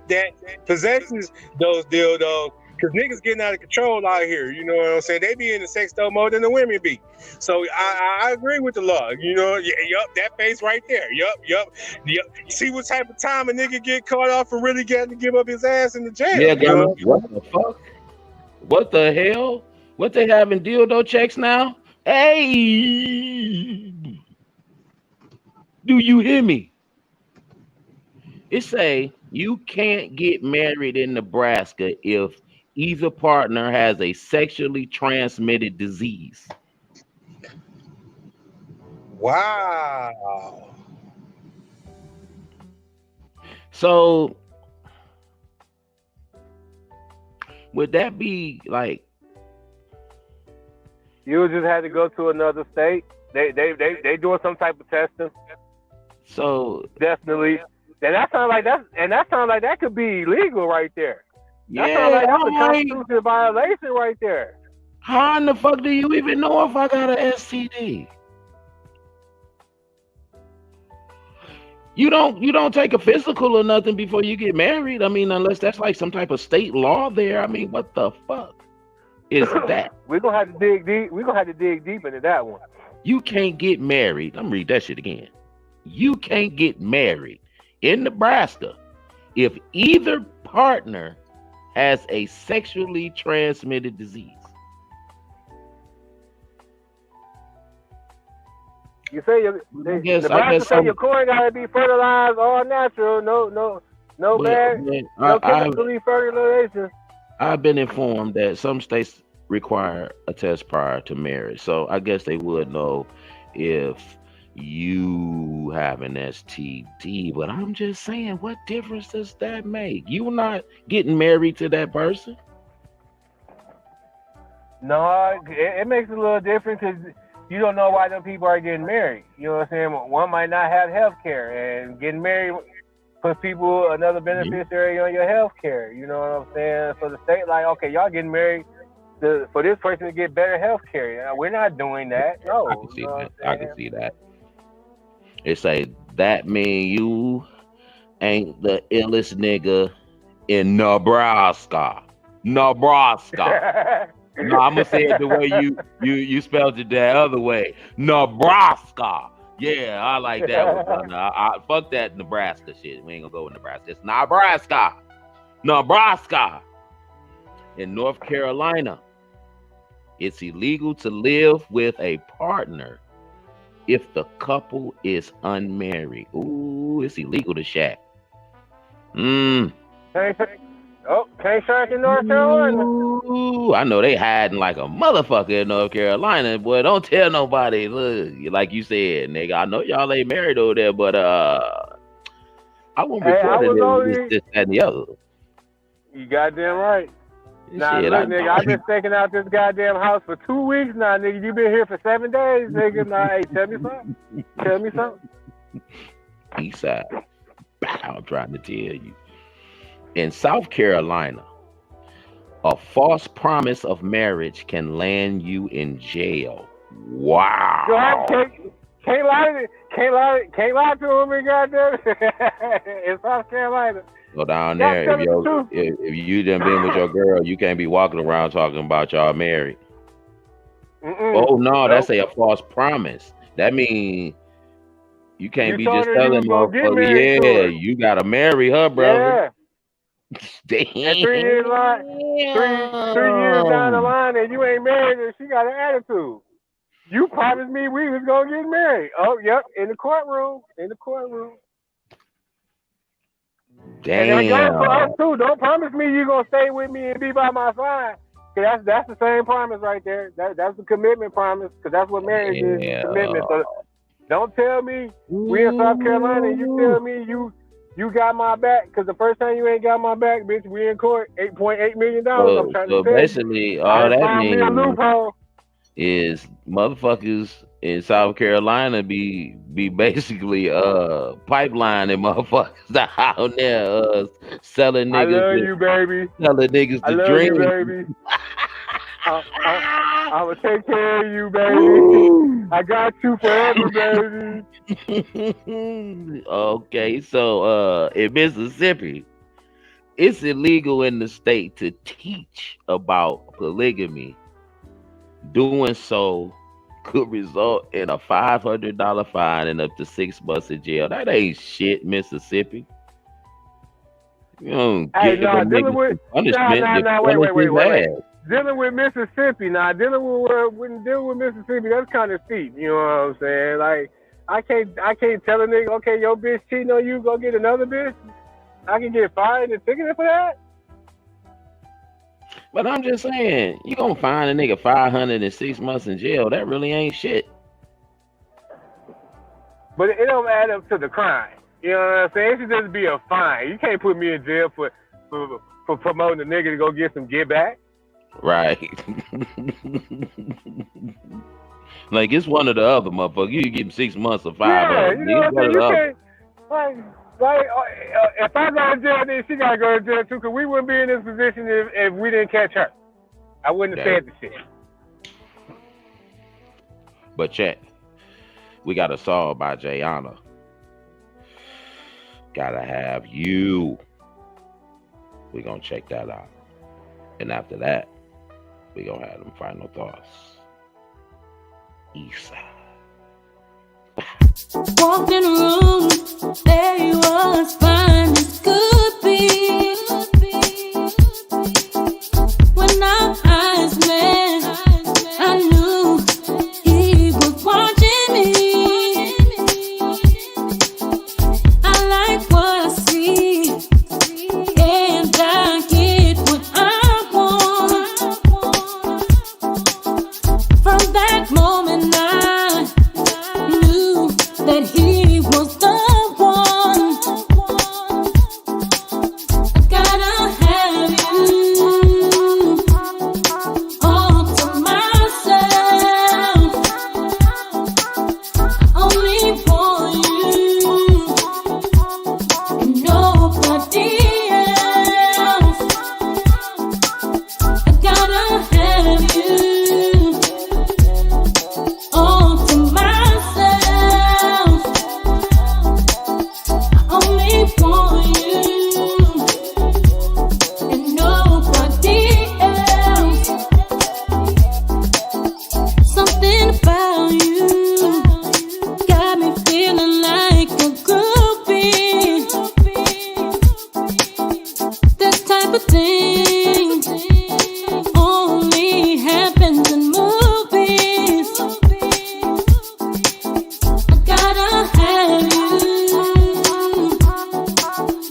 that possesses those dildos. Because niggas getting out of control out here, you know what I'm saying? They be in the sex though mode than the women be. So I agree with the law. You know, yup, that face right there. Yup. See what type of time a nigga get caught off for really getting to give up his ass in the jail. Yeah, girl, what the fuck? What the hell? What they having dildo checks now? Hey, Do you hear me? It say you can't get married in Nebraska if either partner has a sexually transmitted disease. Wow. So would that be like you just had to go to another state? They doing some type of testing. So definitely, and that sounds like that could be illegal right there. That yeah, sounds like that's a constitutional violation right there. How in the fuck do you even know if I got an STD? You don't take a physical or nothing before you get married. I mean, unless that's like some type of state law there. I mean, what the fuck is that? We're gonna have to dig deep. We're gonna have to dig deep into that one. You can't get married. I'm gonna read that shit again. You can't get married in Nebraska if either partner has a sexually transmitted disease. You say Nebraska say your corn gotta be fertilized, all natural, no chemically fertilization. I've been informed that some states require a test prior to marriage, so I guess they would know if you have an STD. But I'm just saying, what difference does that make? You're not getting married to that person. No, it makes a little difference because you don't know why them people are getting married. You know what I'm saying? One might not have health care, and getting married puts another beneficiary on your health care. You know what I'm saying? So the state like, okay, y'all getting married for this person to get better health care. We're not doing that. No. I can see that. I can see that. It say that mean you ain't the illest nigga in Nebraska. Nebraska. No, I'm gonna say it the way you spelled it that other way. Nebraska. Yeah, I like that one. I fuck that Nebraska shit. We ain't gonna go with Nebraska. It's Nebraska. Nebraska. In North Carolina, it's illegal to live with a partner if the couple is unmarried. Ooh, it's illegal to shack. Can't shack in North Carolina. Ooh, I know they hiding like a motherfucker in North Carolina. Boy, don't tell nobody. Look, like you said, nigga, I know y'all ain't married over there, but I won't report it. This, that, and the other. You goddamn right. Nah, Shit, look, nigga, I've been staking out this goddamn house for 2 weeks now, nigga. You been here for 7 days, nigga. Nah, hey, tell me something. Tell me something. Eastside. I'm trying to tell you. In South Carolina, a false promise of marriage can land you in jail. Wow. Can't lie to him, goddamn. In South Carolina. Go down there. If you done been with your girl, you can't be walking around talking about y'all married. Oh no, that's a false promise. That means you can't be just telling motherfucker, yeah, you gotta marry her, brother. Damn. And 3 years down the line, and you ain't married, and she got an attitude. You promised me we was gonna get married. Oh, yep, in the courtroom. Damn. And that goes for us too. Don't promise me you gonna stay with me and be by my side. Cause that's the same promise right there. That's the commitment promise. Cause that's what marriage is. Commitment. So don't tell me we in South Carolina and you tell me you got my back. Cause the first time you ain't got my back, bitch, we in court. $8.8 million. I'm trying to tell basically, you. all that means is motherfuckers in South Carolina be basically pipelining motherfuckers out there selling niggas. I love you, baby. Selling niggas the dream. I love you, baby. I'm gonna take care of you, baby. I got you forever, baby. Okay, so in Mississippi, it's illegal in the state to teach about polygamy. Doing so could result in a $500 fine and up to 6 months in jail. That ain't shit, Mississippi. You don't get dealing with punishment. Wait. Dealing with Mississippi, dealing with Mississippi, that's kind of steep. You know what I'm saying? Like, I can't tell a nigga, okay, your bitch cheating on you, go get another bitch. I can get fined and ticketed for that. But I'm just saying, you gonna find a nigga 506 months in jail. That really ain't shit. But it don't add up to the crime. You know what I'm saying? It should just be a fine. You can't put me in jail for promoting a nigga to go get some get back. Right. Like it's one or the other, motherfucker. You give him 6 months or 5. Yeah, you know what I'm saying? You can't, like, if I go to jail, then she gotta go to jail too, because we wouldn't be in this position if we didn't catch her. I wouldn't have said the shit. But check, we got a song by Jayana. Gotta have you. We gonna check that out, and after that, we gonna have them final thoughts. Eastside. Walked in a room, there he was, fine as could be. When our eyes met, I knew he was watching me. I like what I see, and I get what I want. From that moment I knew that he was the one. I gotta have you all to myself, only for you and nobody else. I gotta have you all to myself, only for you and nobody else. Something about you got me feeling like a groupie. This type of thing only happens in movies. I gotta have you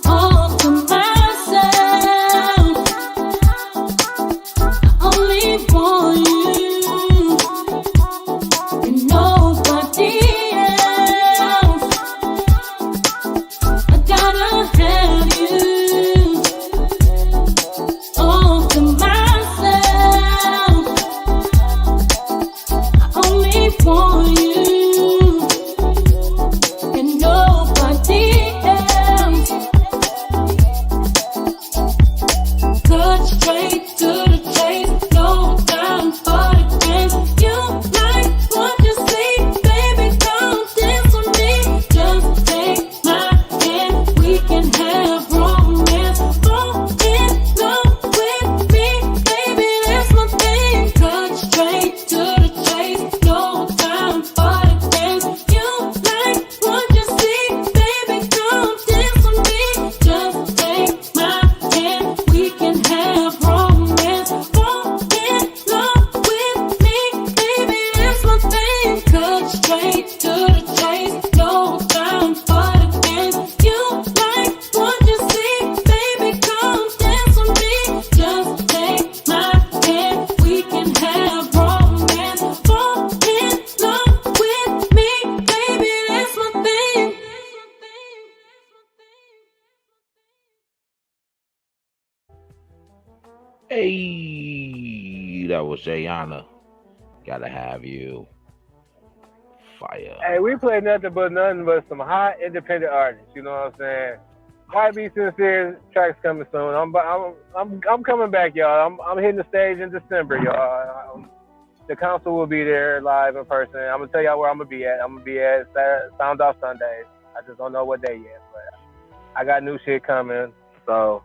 all to myself, only for you and nobody else. I gotta have you all to myself, only for you and nobody else. Cut straight to the chase, no time for the games. You like what you see, baby, don't dance with me. Just take my hand, we can have romance. Fall in love with me, baby, that's my thing. Cut straight to the chase, no time for the games. You like what you see, baby, don't dance with me. Just take my hand, we can have romance. Fall in love with me, baby, that's my thing. Cut straight to the chase, no time for the games. You like what you see, baby, come dance with me. Just take my hand, we can have romance. Fall in love with me, baby, that's my thing. Hey, that was Jayana. Gotta have you. Fire. Hey, we play nothing but some hot independent artists. You know what I'm saying? Might be sincere tracks coming soon. I'm coming back, y'all. I'm hitting the stage in December, y'all. The council will be there live in person. I'm gonna tell y'all where I'm gonna be at. I'm gonna be at Sound Off Sundays. I just don't know what day yet, but I got new shit coming. So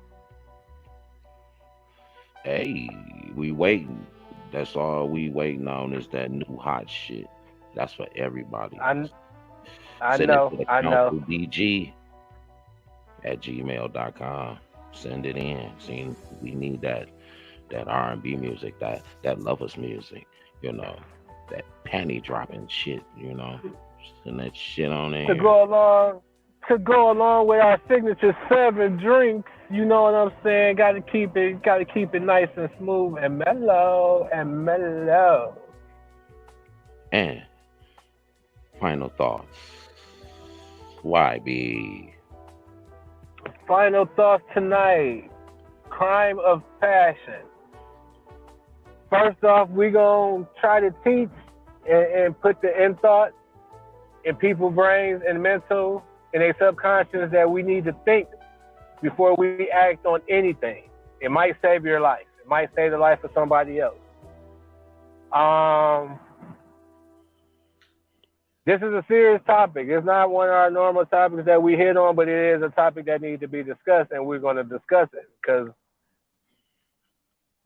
Hey, we waiting. That's all we waiting on is that new hot shit. That's for everybody. I Send know, it to the I know. councildg@gmail.com. Send it in. See, we need that R&B music, that lovers music, you know, that panty dropping shit, you know. and that shit on there. To go along with our signature 7 drinks, you know what I'm saying? Got to keep it nice and smooth and mellow. And final thoughts. YB. Final thoughts tonight. Crime of passion. First off, we gonna try to teach and put the end thought in people's brains and mental and their subconscious that we need to think before we act on anything. It might save your life. It might save the life of somebody else. This is a serious topic. It's not one of our normal topics that we hit on, but it is a topic that needs to be discussed, and we're going to discuss it because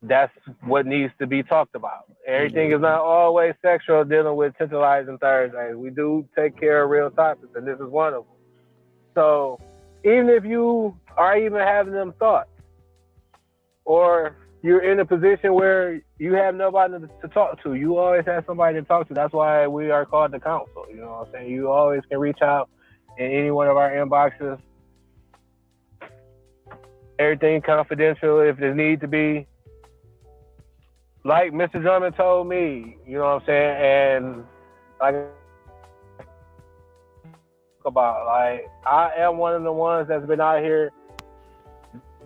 that's what needs to be talked about. Everything is not always sexual dealing with Tantalizing Thursdays. We do take care of real topics, and this is one of them. So even if you are even having them thoughts, or you're in a position where you have nobody to talk to, you always have somebody to talk to. That's why we are called the council. You know what I'm saying? You always can reach out in any one of our inboxes. Everything confidential if there need to be. Like Mr. Drummond told me, you know what I'm saying? And I am one of the ones that's been out here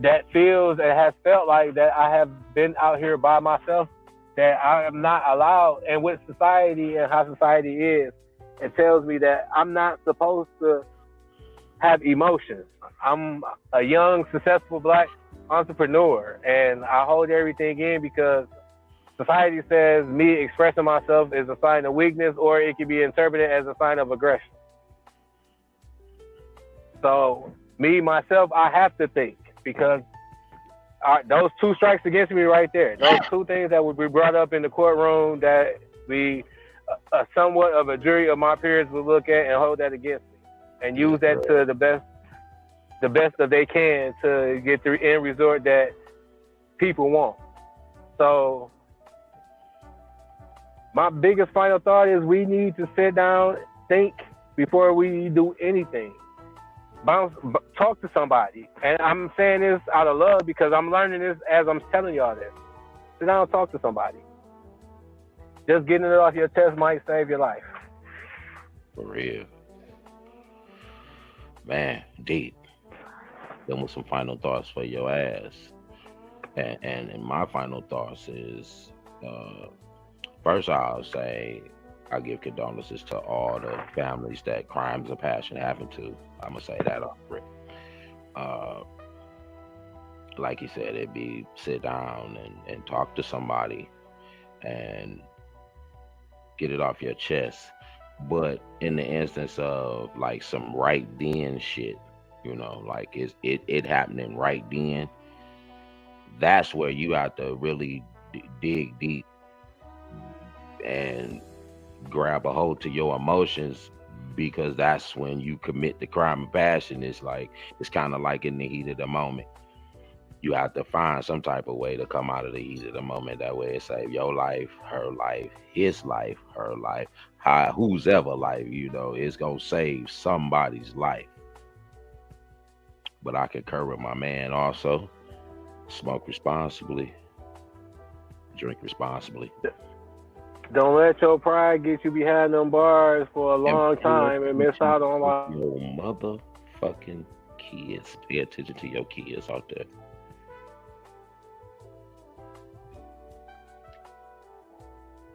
that feels and has felt like that I have been out here by myself, that I am not allowed, and with society and how society is, it tells me that I'm not supposed to have emotions. I'm a young, successful Black entrepreneur, and I hold everything in because society says me expressing myself is a sign of weakness, or it can be interpreted as a sign of aggression. So me, myself, I have to think, because those 2 strikes against me right there, those 2 things that would be brought up in the courtroom that somewhat of a jury of my peers would look at and hold that against me and use that to the best that they can to get the end result that people want. So my biggest final thought is we need to sit down, think before we do anything. Talk to somebody. And I'm saying this out of love because I'm learning this as I'm telling y'all this. Sit down and talk to somebody. Just getting it off your chest might save your life. For real. Man, deep. Then with some final thoughts for your ass. And my final thoughts is, first I'll say, I give condolences to all the families that crimes of passion happen to. I'm gonna say that off rip. Like you said, it'd be sit down and talk to somebody and get it off your chest. But in the instance of like some right then shit, you know, like it happening right then, that's where you have to really dig deep and grab a hold to your emotions, because that's when you commit the crime of passion. It's kind of like in the heat of the moment. You have to find some type of way to come out of the heat of the moment. That way it save your life, her life, his life, her life, whose ever life, you know, it's gonna save somebody's life. But I concur with my man also. Smoke responsibly, drink responsibly. Don't let your pride get you behind them bars for a long time and miss out on life. Your motherfucking kids. Pay attention to your kids out there.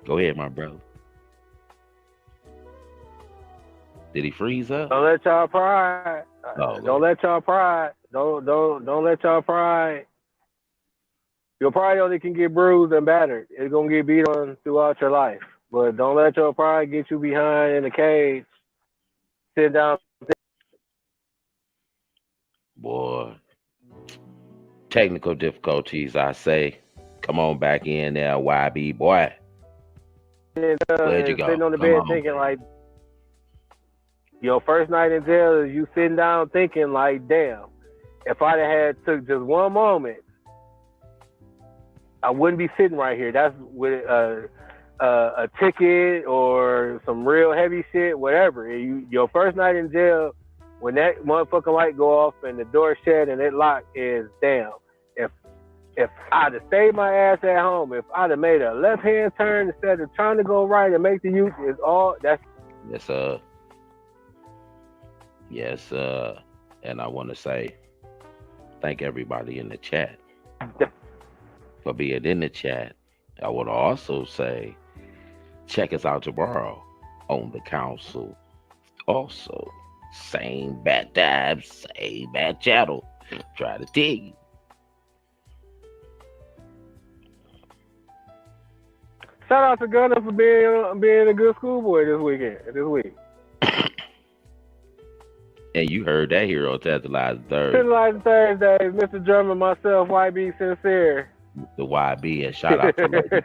Go ahead, my brother. Did he freeze up? Don't let y'all pride. Oh, don't let y'all pride. Don't let y'all pride. Your pride only can get bruised and battered. It's gonna get beat on throughout your life. But don't let your pride get you behind in the cage. Sit down. Boy. Technical difficulties, I say. Come on back in there, YB boy. Where'd you go? Sitting on the bed thinking like, your first night in jail is you sitting down thinking like, damn, if I'd have took just one moment, I wouldn't be sitting right here. That's with a ticket or some real heavy shit, whatever. Your first night in jail, when that motherfucking light go off and the door shut and it locked, is damn. If I'd have stayed my ass at home, if I'd have made a left-hand turn instead of trying to go right and make the use, is all that's. Yes, yes, and I want to say thank everybody in the chat for being in the chat. I would also say check us out tomorrow on the council. Also, same bad tabs, same bad channel. Try to tell you. Shout out to Gunner for being a good schoolboy this week. And you heard that here on Tantalizing Thursday. Tantalizing Thursdays, Mr. Drummer, myself, YB Sincere. The YB, and shout out to Lady.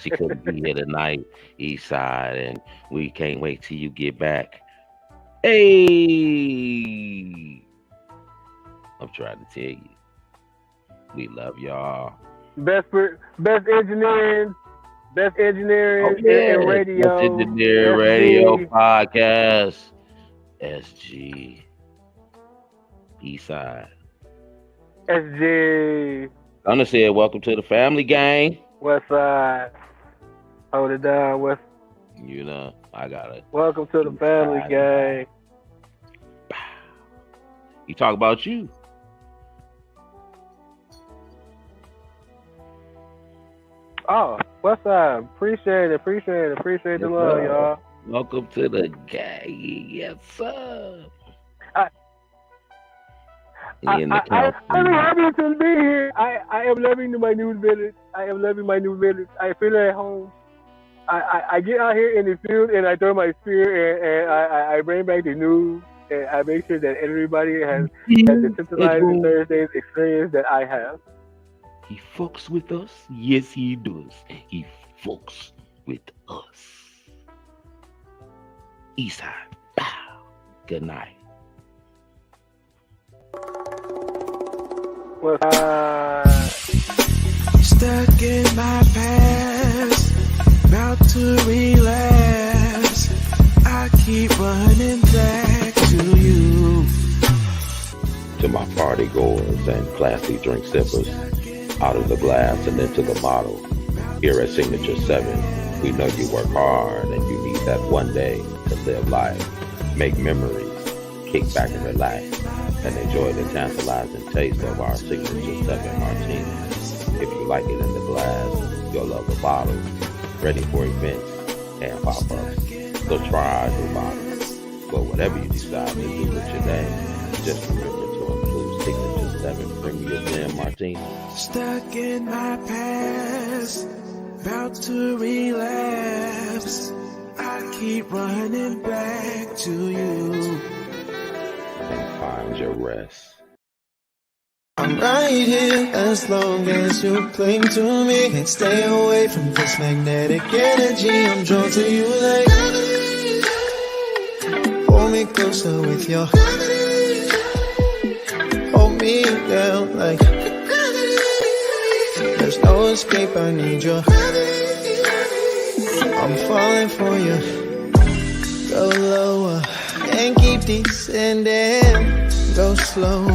She couldn't be here tonight, Eastside, and we can't wait till you get back. Hey, I'm trying to tell you, we love y'all. Best engineering. Best engineering and radio. Best engineering radio podcast. SG. Eastside. SG. Gunner said, welcome to the family gang. West Side. Hold it down, West. You know, I got it. Welcome to the family gang. He talk about you. Oh, West Side. Appreciate the love, y'all. Welcome to the gang. Yes, sir. I'm happy to be here. I am loving my new village. I feel at home. I get out here in the field and I throw my spear and I bring back the news and I make sure that everybody has the Tantalizing Thursdays experience that I have. He fucks with us. Yes, he does. He fucks with us. Eastside. Pow. Good night. Stuck in my past, about to relapse. I keep running back to you. To my party goers and classy drink sippers, out of the glass and into the bottle. Here at Signature 7, we know you work hard and you need that one day to live life. Make memories, kick back and relax, and enjoy the tantalizing taste of our Signature 7 martini. If you like it in the glass, you'll love the bottle. Ready for events and pop-ups. So try our new bottles. But whatever you decide to do with your day, just remember to include Signature 7 Premier Gin Martini. Stuck in my past, about to relapse. I keep running back to you. And find your rest. I'm right here as long as you cling to me. Can't stay away from this magnetic energy. I'm drawn to you like hold me closer with your hold me down like there's no escape. I need your I'm falling for you. Go lower and keep descending. Go slower,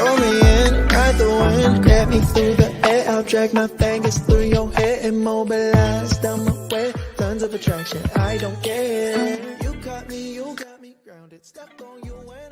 roll me in, ride the wind, get me through the air. I'll drag my fingers through your hair, immobilize down my way. Tons of attraction, I don't care. You got me grounded, stuck on you when